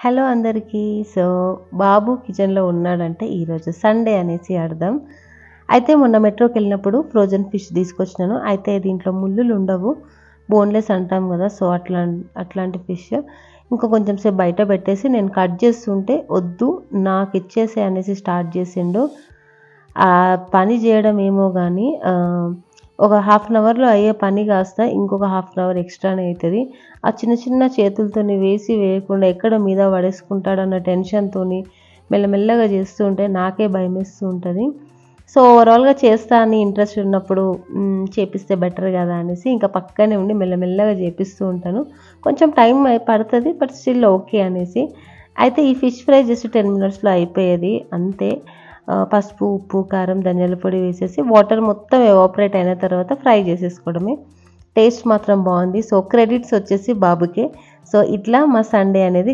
Hello అందరికీ. So, బాబు కిచెన్‌లో ఉన్నాడంటే ఈరోజు సండే అనేసి అర్థం. అయితే మొన్న మెట్రోకెళ్ళినప్పుడు ఫ్రోజన్ ఫిష్ తీసుకొచ్చినాను. అయితే దీంట్లో ముల్లులు ఉండవు. బోన్‌లెస్ అంటాం కదా! సో, అట్లాంటి ఫిష్. ఇంకా కొంచెం సేపు బయట పెట్టేసి నేను కట్ చేస్తుంటే వద్దు నాకిచ్చేసేయి అనేసి స్టార్ట్ చేసిండు. పని చేయడం ఏమో గానీ ఒక హాఫ్ అన్ అవర్‌లో అయ్యే పని కాస్త ఇంకొక హాఫ్ అన్ అవర్ ఎక్స్‌ట్రానే అయితది. ఆ చిన్న చిన్న చేతులతోని వేయకుండా ఎక్కడ మీద పడేసుకుంటాడన్న టెన్షన్‌తోని మెల్లమెల్లగా చేస్తూ ఉంటే నాకే భయమేస్తూ ఉంటది. సో, ఓవరాల్‌గా చేస్తా అని ఇంట్రెస్ట్ ఉన్నప్పుడు చేపిస్తే బెటర్ కదా అనేసి ఇంకా పక్కనే ఉండి మెల్లమెల్లగా చేపిస్తూ ఉంటాను. కొంచెం టైం పడతది. బట్ స్టిల్ ఓకే అనేసి. అయితే ఈ ఫిష్ ఫ్రై జస్ట్ 10 మినిట్స్‌లో అయిపోయేది అంతే. పసుపు, ఉప్పు, కారం, ధనియాల పొడి వేసేసి వాటర్ మొత్తం ఎవాపరేట్ అయిన తర్వాత ఫ్రై చేసేసుకోవడమే. టేస్ట్ మాత్రం బాగుంది. సో, క్రెడిట్స్ వచ్చేసి బాబుకే. సో, ఇట్లా మా సండే అనేది